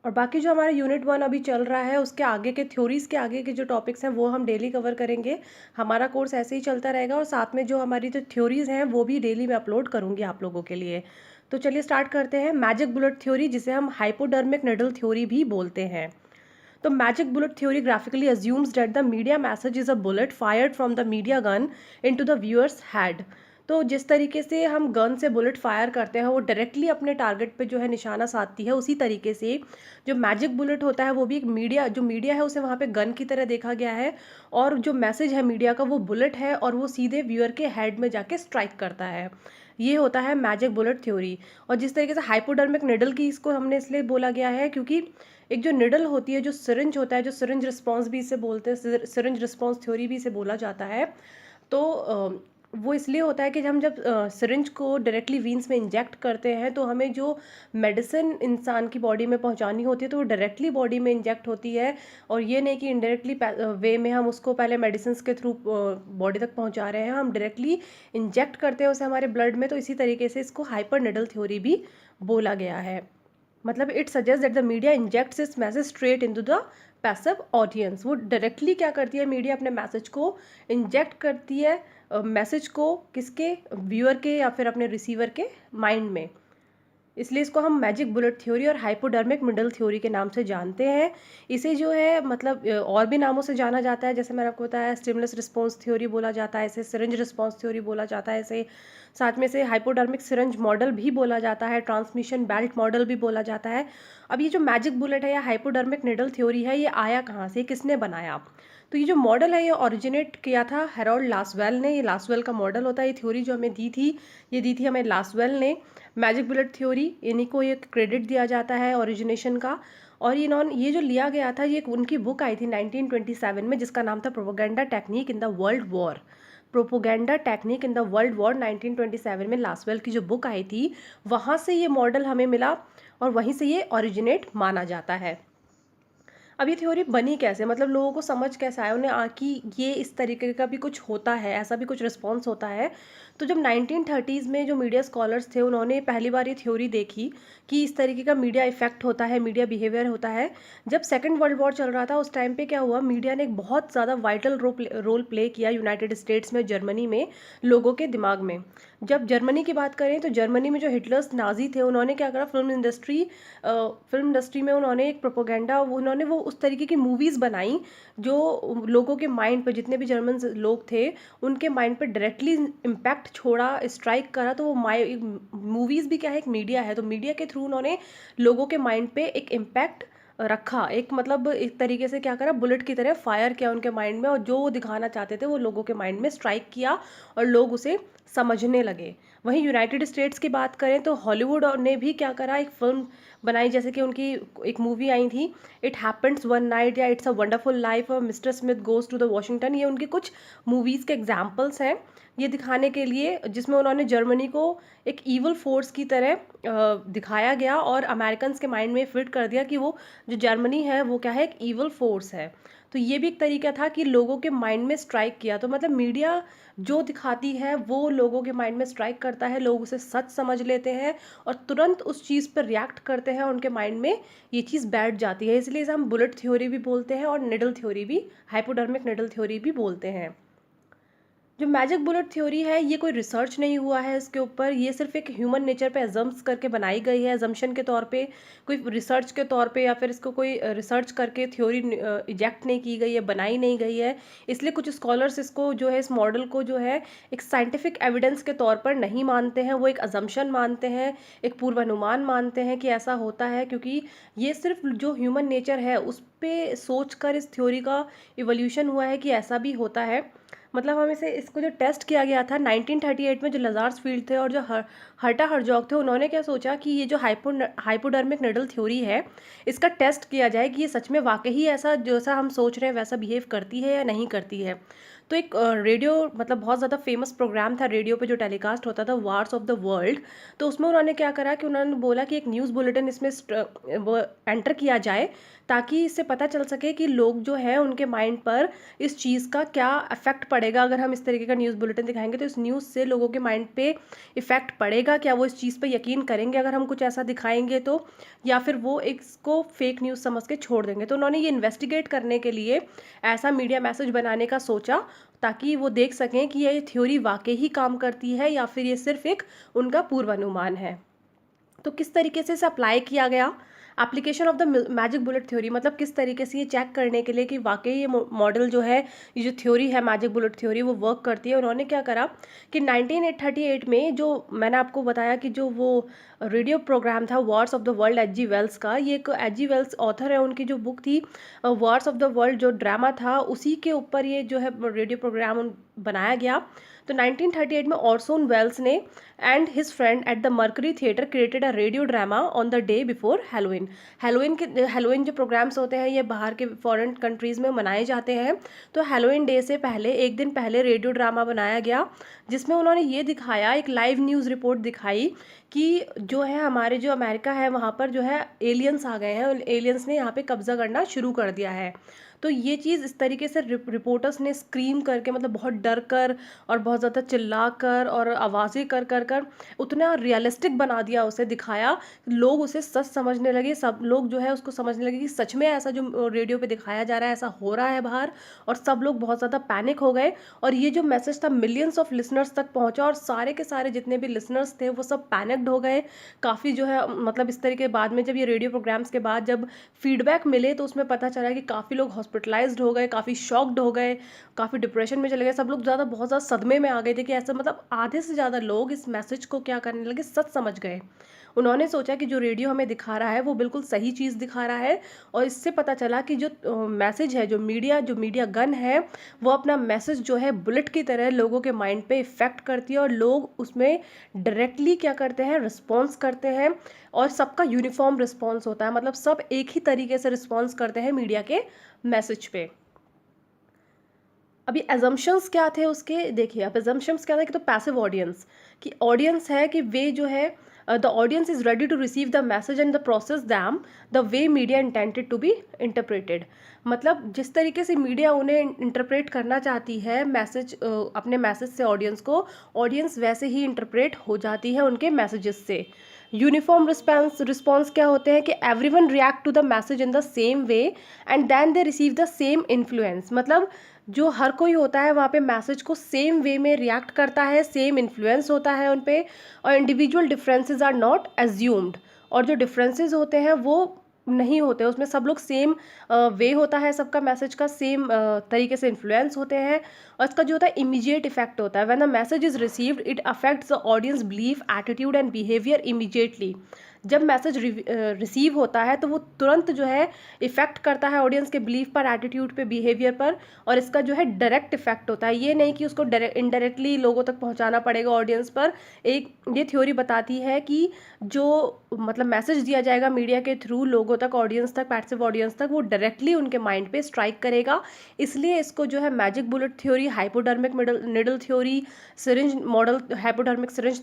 और बाकी जो हमारा यूनिट 1 अभी चल रहा है उसके आगे के थ्योरीज़ के आगे के जो टॉपिक्स हैं वो हम डेली कवर करेंगे। हमारा कोर्स ऐसे ही चलता रहेगा और साथ में जो हमारी जो थ्योरीज़ हैं वो भी डेली मैं अपलोड करूँगी आप लोगों के लिए। तो चलिए स्टार्ट करते हैं। मैजिक बुलेट थ्योरी, जिसे हम हाइपोडर्मिक निडल थ्योरी भी बोलते हैं। तो magic bullet theory graphically assumes that the media message is a bullet fired from the media gun into the viewer's head। तो जिस तरीके से हम गन से बुलेट फायर करते हैं वो डायरेक्टली अपने टारगेट पे जो है निशाना साधती है, उसी तरीके से जो मैजिक बुलेट होता है वो भी एक मीडिया है उसे वहाँ पे गन की तरह देखा गया है, और जो मैसेज है मीडिया का वो बुलेट है और वो सीधे व्यूअर के हेड में जाके स्ट्राइक करता है। ये होता है मैजिक बुलेट थ्योरी। और जिस तरीके से हाइपोडर्मिक निडल की इसको हमने इसलिए बोला गया है क्योंकि एक जो निडल होती है, जो सिरिंज होता है, जो सिरिंज रिस्पॉन्स भी इसे बोलते हैं, सिरिंज रिस्पॉन्स थ्योरी भी इसे बोला जाता है। तो वो इसलिए होता है कि जब सिरिंज को डायरेक्टली वीन्स में इंजेक्ट करते हैं तो हमें जो मेडिसिन इंसान की बॉडी में पहुंचानी होती है तो वो डायरेक्टली बॉडी में इंजेक्ट होती है, और ये नहीं कि इनडायरेक्टली वे में हम उसको पहले मेडिसिन के थ्रू बॉडी तक पहुंचा रहे हैं, हम डायरेक्टली इंजेक्ट करते हैं उसे हमारे ब्लड में। तो इसी तरीके से इसको हाइपर निडल थ्योरी भी बोला गया है। मतलब it suggest that the media injects it's message straight into the passive audience. वो डायरेक्टली क्या करती है, मीडिया अपने मैसेज को इंजेक्ट करती है, मैसेज को किसके, व्यूअर के या फिर अपने रिसीवर के माइंड में। इसलिए इसको हम मैजिक बुलेट थ्योरी और हाइपोडर्मिक मिडल थ्योरी के नाम से जानते हैं। इसे जो है मतलब और भी नामों से जाना जाता है, जैसे मैंने आपको बताया स्टिमुलस रिस्पॉन्स थ्योरी बोला जाता है, इसे सिरिंज रिस्पॉन्स थ्योरी बोला जाता है, इसे साथ में से हाइपोडर्मिक सिरिंज मॉडल भी बोला जाता है, ट्रांसमिशन बेल्ट मॉडल भी बोला जाता है। अब ये जो मैजिक बुलेट है या हाइपोडर्मिक निडल थ्योरी है, ये आया कहाँ से, किसने बनाया? तो ये जो मॉडल है ये ओरिजिनेट किया था हेरोल्ड लासवेल ने। ये लासवेल का मॉडल होता है। ये थ्योरी जो हमें दी थी, ये दी थी हमें लासवेल ने। मैजिक बुलेट थ्योरी, इन्हीं को ये क्रेडिट दिया जाता है ओरिजिनेशन का। और ये जो लिया गया था, ये उनकी बुक आई थी 1927 में, जिसका नाम था propaganda technique in the world war. Propaganda technique in the world war 1927 में लासवेल की जो बुक आई थी, वहाँ से ये मॉडल हमें मिला और वहीं से ये ओरिजिनेट माना जाता है। अब ये थ्योरी बनी कैसे, मतलब लोगों को समझ कैसे आया उन्हें कि ये इस तरीके का भी कुछ होता है, ऐसा भी कुछ रिस्पॉन्स होता है। तो जब 1930s में जो मीडिया स्कॉलर्स थे उन्होंने पहली बार ये थ्योरी देखी कि इस तरीके का मीडिया इफेक्ट होता है, मीडिया बिहेवियर होता है। जब सेकेंड वर्ल्ड वॉर चल रहा था उस टाइम पे क्या हुआ, मीडिया ने एक बहुत ज़्यादा वाइटल रोल प्ले किया यूनाइटेड स्टेट्स में, जर्मनी में, लोगों के दिमाग में। जब जर्मनी की बात करें तो जर्मनी में जो हिटलर्स नाजी थे उन्होंने क्या करा, फिल्म इंडस्ट्री में उन्होंने एक प्रोपोगेंडा, उन्होंने वो उस तरीके की मूवीज़ बनाई जो लोगों के माइंड पे, जितने भी जर्मन लोग थे उनके माइंड पे डायरेक्टली इम्पैक्ट छोड़ा, स्ट्राइक करा। तो वो मूवीज़ भी क्या है, एक मीडिया है, तो मीडिया के थ्रू उन्होंने लोगों के माइंड पे एक इम्पैक्ट रखा, एक मतलब एक तरीके से क्या करा, बुलेट की तरह फायर किया उनके माइंड में, और जो वो दिखाना चाहते थे वो लोगों के माइंड में स्ट्राइक किया और लोग उसे समझने लगे। वहीं यूनाइटेड स्टेट्स की बात करें तो हॉलीवुड ने भी क्या करा, एक फिल्म बनाई, जैसे कि उनकी एक मूवी आई थी इट हैपेंस वन नाइट या इट्स अ वंडरफुल लाइफ और Mr Smith goes to the Washington. ये उनके कुछ मूवीज़ के एग्जाम्पल्स हैं ये दिखाने के लिए, जिसमें उन्होंने जर्मनी को एक ईवल फोर्स की तरह दिखाया गया और अमेरिकन के माइंड में फिट कर दिया कि वो जो जर्मनी है वो क्या है, एक ईवल फोर्स है। तो ये भी एक तरीका था कि लोगों के माइंड में स्ट्राइक किया। तो मतलब मीडिया जो दिखाती है वो लोगों के माइंड में स्ट्राइक करता है, लोग उसे सच समझ लेते हैं और तुरंत उस चीज़ पर रिएक्ट करते हैं, उनके माइंड में ये चीज़ बैठ जाती है। इसलिए इसे हम बुलेट थ्योरी भी बोलते हैं और निडल थ्योरी भी, हाइपोडर्मिक निडल थ्योरी भी बोलते हैं। जो मैजिक बुलेट थ्योरी है ये कोई रिसर्च नहीं हुआ है इसके ऊपर, ये सिर्फ एक ह्यूमन नेचर पे एजम्स करके बनाई गई है, एजम्पशन के तौर पे, कोई रिसर्च के तौर पे, या फिर इसको कोई रिसर्च करके थ्योरी इजेक्ट नहीं की गई है, बनाई नहीं गई है। इसलिए कुछ स्कॉलर्स इसको जो है, इस मॉडल को जो है एक साइंटिफिक एविडेंस के तौर पर नहीं मानते हैं, वो एक अजम्पशन मानते हैं, एक पूर्वानुमान मानते हैं कि ऐसा होता है, क्योंकि ये सिर्फ जो ह्यूमन नेचर है उस पे सोच कर इस थ्योरी का इवोल्यूशन हुआ है कि ऐसा भी होता है। मतलब हम इसे, इसको जो टेस्ट किया गया था 1938 में, जो लजार्स फील्ड थे और जो हर्टा हर्जॉग थे, उन्होंने क्या सोचा कि ये जो हाइपोडर्मिक निडल थ्योरी है इसका टेस्ट किया जाए कि ये सच में वाकई ऐसा जैसा हम सोच रहे हैं वैसा बिहेव करती है या नहीं करती है। तो एक रेडियो मतलब बहुत ज़्यादा फेमस प्रोग्राम था रेडियो पे जो टेलीकास्ट होता था, वार्स ऑफ द वर्ल्ड। तो उसमें उन्होंने क्या करा कि उन्होंने बोला कि एक न्यूज़ बुलेटिन इसमें वो एंटर किया जाए, ताकि इससे पता चल सके कि लोग जो हैं उनके माइंड पर इस चीज़ का क्या इफेक्ट पड़ेगा। अगर हम इस तरीके का न्यूज़ बुलेटिन दिखाएंगे तो इस न्यूज़ से लोगों के माइंड पे इफेक्ट पड़ेगा, क्या वो इस चीज़ पे यकीन करेंगे अगर हम कुछ ऐसा दिखाएंगे तो, या फिर वो इसको फेक न्यूज़ समझ के छोड़ देंगे। तो उन्होंने ये इन्वेस्टिगेट करने के लिए ऐसा मीडिया मैसेज बनाने का सोचा, ताकि वो देख सकें कि ये थ्योरी वाकई ही काम करती है या फिर ये सिर्फ एक उनका पूर्वानुमान है। तो किस तरीके से इसे अप्लाई किया गया, application of the magic bullet theory, मतलब किस तरीके से ये चेक करने के लिए कि वाकई ये मॉडल जो है, ये जो थ्योरी है मैजिक बुलेट थ्योरी, वो वर्क करती है। उन्होंने क्या करा कि 1938 में जो मैंने आपको बताया कि जो वो रेडियो प्रोग्राम था Wars of the world, H G Wells का, ये एक एच जी वेल्स ऑथर है, उनकी जो बुक थी वॉर्स ऑफ द वर्ल्ड जो ड्रामा था, उसी के ऊपर ये जो है रेडियो प्रोग्राम बनाया गया। तो 1938 में ऑर्सन वेल्स ने and his friend at the mercury theatre created a radio drama on the day before Halloween. Halloween जो प्रोग्राम्स होते हैं ये बाहर के फॉरेन कंट्रीज़ में मनाए जाते हैं। तो हैलोवीन डे से पहले एक दिन पहले रेडियो ड्रामा बनाया गया, जिसमें उन्होंने ये दिखाया, एक लाइव न्यूज़ रिपोर्ट दिखाई कि जो है हमारे जो अमेरिका है वहाँ पर जो है एलियंस आ गए हैं, एलियंस ने यहाँ पे कब्जा करना शुरू कर दिया है। तो ये चीज़ इस तरीके से रिपोर्टर्स ने स्क्रीम करके, मतलब बहुत डर कर और बहुत ज़्यादा चिल्ला कर और आवाज़ें कर कर कर उतना रियलिस्टिक बना दिया, उसे दिखाया, लोग उसे सच समझने लगे। सब लोग जो है उसको समझने लगे कि सच में ऐसा जो रेडियो पे दिखाया जा रहा है ऐसा हो रहा है बाहर, और सब लोग बहुत ज़्यादा पैनिक हो गए। और ये जो मैसेज था मिलियंस ऑफ लिसनर्स तक पहुंचा, और सारे के सारे जितने भी लिसनर्स थे वो सब पैनिक्ड हो गए काफ़ी जो है। मतलब इस तरीके बाद में जब ये रेडियो प्रोग्राम्स के बाद जब फीडबैक मिले तो उसमें पता चला कि काफ़ी लोग हॉस्पिटलाइज्ड हो गए, काफ़ी शॉक्ड हो गए, काफ़ी डिप्रेशन में चले गए, सब लोग बहुत ज़्यादा सदमे में आ गए थे कि ऐसा, मतलब आधे से ज़्यादा लोग इस मैसेज को क्या करने लगे, सच समझ गए। उन्होंने सोचा कि जो रेडियो हमें दिखा रहा है वो बिल्कुल सही चीज़ दिखा रहा है, और इससे पता चला कि जो मैसेज है, जो मीडिया गन है, वो अपना मैसेज जो है बुलेट की तरह लोगों के माइंड पे इफ़ेक्ट करती है, और लोग उसमें डायरेक्टली क्या करते हैं, रिस्पॉन्स करते हैं, और सबका यूनिफॉर्म रिस्पॉन्स होता है, मतलब सब एक ही तरीके से रिस्पॉन्स करते हैं मीडिया के मैसेज पे। अभी एजम्पशंस क्या थे उसके, देखिए अब एजम्पशंस क्या था कि तो पैसिव ऑडियंस, कि ऑडियंस है कि वे जो है the audience is ready to receive the message and the process them the way media intended to be interpreted. मतलब जिस तरीके से मीडिया उन्हें इंटरप्रेट करना चाहती है मैसेज, अपने मैसेज से ऑडियंस को, ऑडियंस वैसे ही इंटरप्रेट हो जाती है उनके मैसेजेस से। यूनिफॉर्म रिस्पॉन्स क्या होते हैं कि everyone react to the message in the same way and then they receive the same influence. मतलब जो हर कोई होता है वहाँ पे मैसेज को सेम वे में रिएक्ट करता है, सेम इन्फ्लुएंस होता है उन पे, और individual differences are not assumed, और जो डिफरेंसेस होते हैं वो नहीं होते, उसमें सब लोग सेम वे होता है, सबका मैसेज का सेम तरीके से इन्फ्लुएंस होते हैं। और इसका जो होता है इमीडिएट इफेक्ट होता है, when the message is received it affects the audience belief, attitude and behaviour immediately. जब मैसेज रिसीव होता है तो वो तुरंत जो है इफ़ेक्ट करता है ऑडियंस के बिलीफ पर, एटीट्यूड पे, बिहेवियर पर, और इसका जो है डायरेक्ट इफेक्ट होता है, ये नहीं कि उसको इनडायरेक्टली लोगों तक पहुंचाना पड़ेगा ऑडियंस पर। एक ये थ्योरी बताती है कि जो मतलब मैसेज दिया जाएगा मीडिया के थ्रू लोगों तक, ऑडियंस तक, पैसिव ऑडियंस तक, वो डायरेक्टली उनके माइंड पे स्ट्राइक करेगा। इसलिए इसको जो है magic bullet theory, hypodermic needle theory, syringe model, hypodermic syringe